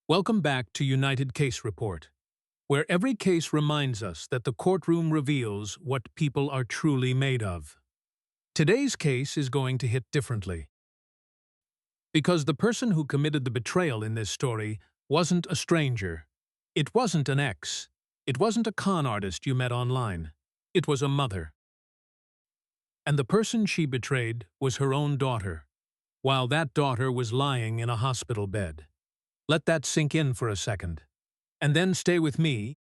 Welcome back to United Case Report, where every case reminds us that the courtroom reveals what people are truly made of. Today's case is going to hit differently, because the person who committed the betrayal in this story wasn't a stranger. It wasn't an ex. It wasn't a con artist you met online. It was a mother. And the person she betrayed was her own daughter, while that daughter was lying in a hospital bed. Let that sink in for a second. And then stay with me,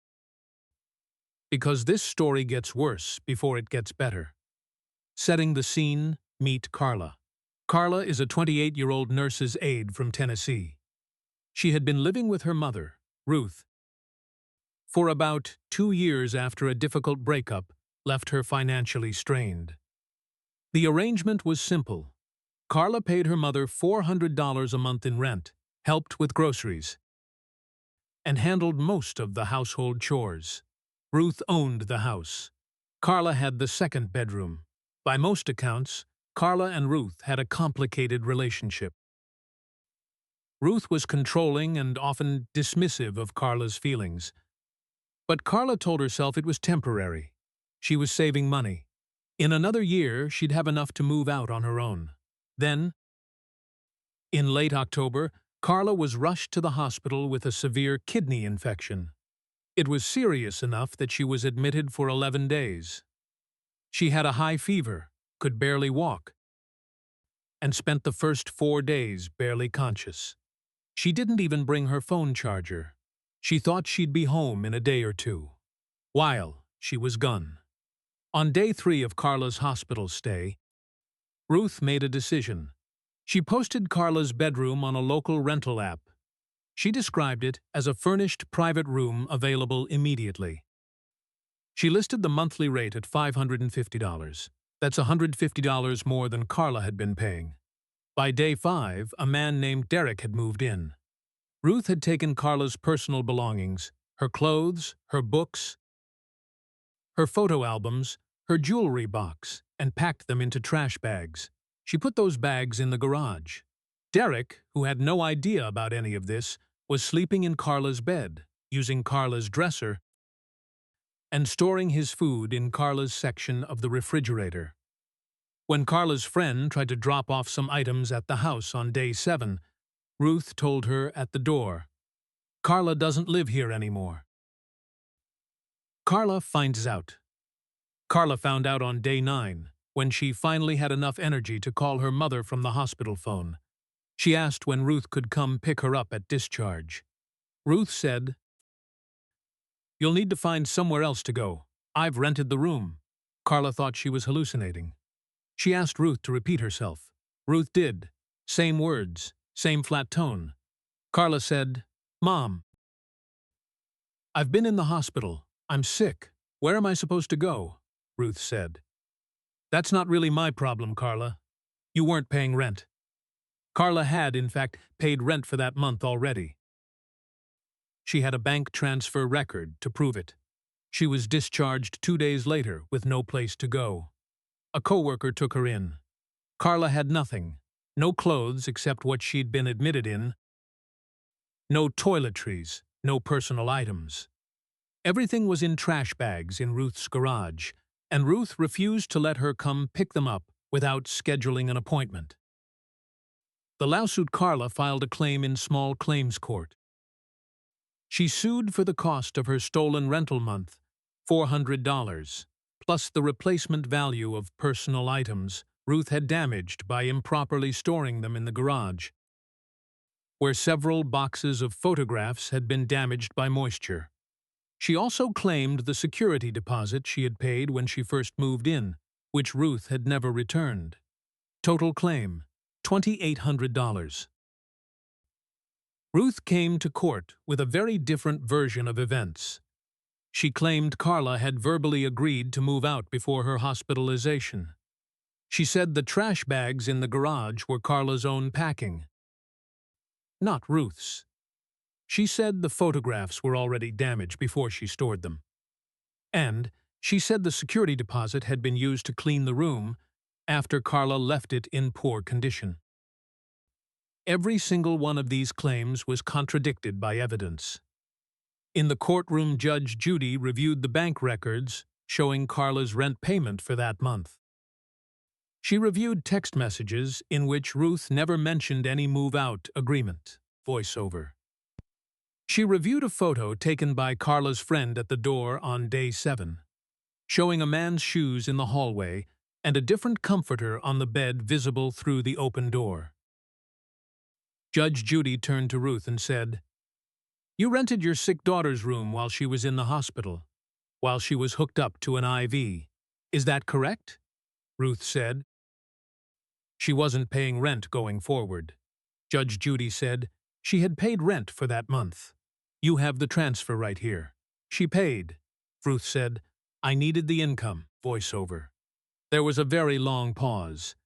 because this story gets worse before it gets better. Setting the scene, meet Carla. Carla is a 28-year-old nurse's aide from Tennessee. She had been living with her mother, Ruth, for about 2 years after a difficult breakup left her financially strained. The arrangement was simple. Carla paid her mother $400 a month in rent, helped with groceries, and handled most of the household chores. Ruth owned the house. Carla had the second bedroom. By most accounts, Carla and Ruth had a complicated relationship. Ruth was controlling and often dismissive of Carla's feelings. But Carla told herself it was temporary. She was saving money. In another year, she'd have enough to move out on her own. Then, in late October, Carla was rushed to the hospital with a severe kidney infection. It was serious enough that she was admitted for 11 days. She had a high fever, could barely walk, and spent the first 4 days barely conscious. She didn't even bring her phone charger. She thought she'd be home in a day or two. While she was gone. On day 3 of Carla's hospital stay, Ruth made a decision. She posted Carla's bedroom on a local rental app. She described it as a furnished private room available immediately. She listed the monthly rate at $550. That's $150 more than Carla had been paying. By day 5, a man named Derek had moved in. Ruth had taken Carla's personal belongings, her clothes, her books, her photo albums, her jewelry box, and packed them into trash bags. She put those bags in the garage. Derek, who had no idea about any of this, was sleeping in Carla's bed, using Carla's dresser, and storing his food in Carla's section of the refrigerator. When Carla's friend tried to drop off some items at the house on day 7, Ruth told her at the door, "Carla doesn't live here anymore." Carla finds out. Carla found out on day 9, when she finally had enough energy to call her mother from the hospital phone. She asked when Ruth could come pick her up at discharge. Ruth said, "You'll need to find somewhere else to go. I've rented the room." Carla thought she was hallucinating. She asked Ruth to repeat herself. Ruth did. Same words, same flat tone. Carla said, "Mom, I've been in the hospital. I'm sick. Where am I supposed to go?" Ruth said. "That's not really my problem, Carla. You weren't paying rent." Carla had, in fact, paid rent for that month already. She had a bank transfer record to prove it. She was discharged 2 days later with no place to go. A coworker took her in. Carla had nothing. No clothes except what she'd been admitted in. No toiletries, no personal items. Everything was in trash bags in Ruth's garage, and Ruth refused to let her come pick them up without scheduling an appointment. The lawsuit Carla filed a claim in small claims court. She sued for the cost of her stolen rental month, $400, plus the replacement value of personal items Ruth had damaged by improperly storing them in the garage, where several boxes of photographs had been damaged by moisture. She also claimed the security deposit she had paid when she first moved in, which Ruth had never returned. Total claim, $2,800. Ruth came to court with a very different version of events. She claimed Carla had verbally agreed to move out before her hospitalization. She said the trash bags in the garage were Carla's own packing, not Ruth's. She said the photographs were already damaged before she stored them. And she said the security deposit had been used to clean the room after Carla left it in poor condition. Every single one of these claims was contradicted by evidence. In the courtroom, Judge Judy reviewed the bank records showing Carla's rent payment for that month. She reviewed text messages in which Ruth never mentioned any move-out agreement. Voiceover. She reviewed a photo taken by Carla's friend at the door on day 7, showing a man's shoes in the hallway and a different comforter on the bed visible through the open door. Judge Judy turned to Ruth and said, "You rented your sick daughter's room while she was in the hospital, while she was hooked up to an IV. Is that correct?" Ruth said. She wasn't paying rent going forward. Judge Judy said she had paid rent for that month. "You have the transfer right here." "She paid." Ruth said, "I needed the income." Voiceover. There was a very long pause.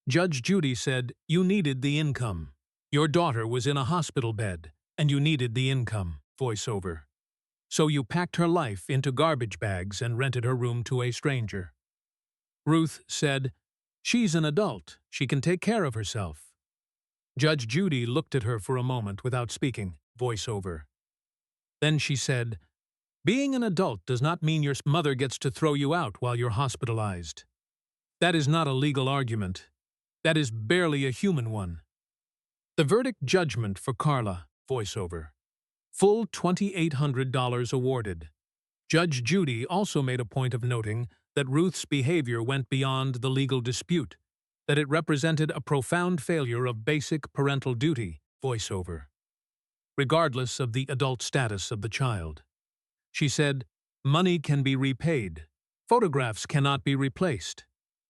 Judge Judy said, "You needed the income. Your daughter was in a hospital bed, and you needed the income." Voiceover. "So you packed her life into garbage bags and rented her room to a stranger." Ruth said, "She's an adult. She can take care of herself." Judge Judy looked at her for a moment without speaking. Voiceover. Then she said, "Being an adult does not mean your mother gets to throw you out while you're hospitalized. That is not a legal argument. That is barely a human one." The verdict judgment for Carla. Voiceover. Full $2,800 awarded. Judge Judy also made a point of noting that Ruth's behavior went beyond the legal dispute, that it represented a profound failure of basic parental duty. Voiceover. Regardless of the adult status of the child. She said, "Money can be repaid. Photographs cannot be replaced.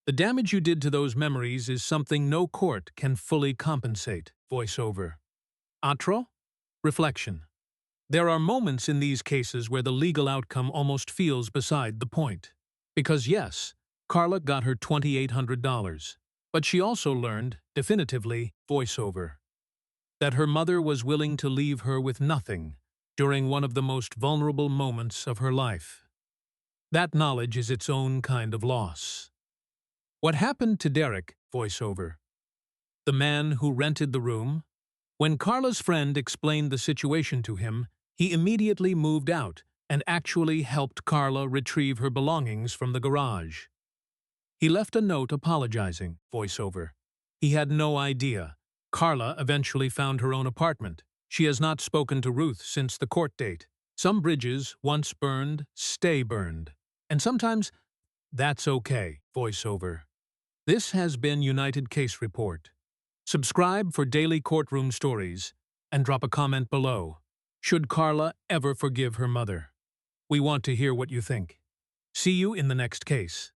The damage you did to those memories is something no court can fully compensate." Voiceover. Outro? Reflection. There are moments in these cases where the legal outcome almost feels beside the point. Because yes, Carla got her $2,800, but she also learned, definitively, voiceover, that her mother was willing to leave her with nothing during one of the most vulnerable moments of her life. That knowledge is its own kind of loss. What happened to Derek? Voiceover. The man who rented the room? When Carla's friend explained the situation to him, he immediately moved out and actually helped Carla retrieve her belongings from the garage. He left a note apologizing. Voiceover. He had no idea. Carla eventually found her own apartment. She has not spoken to Ruth since the court date. Some bridges, once burned, stay burned. And sometimes, that's okay. Voiceover. This has been United Case Report. Subscribe for daily courtroom stories and drop a comment below. Should Carla ever forgive her mother? We want to hear what you think. See you in the next case.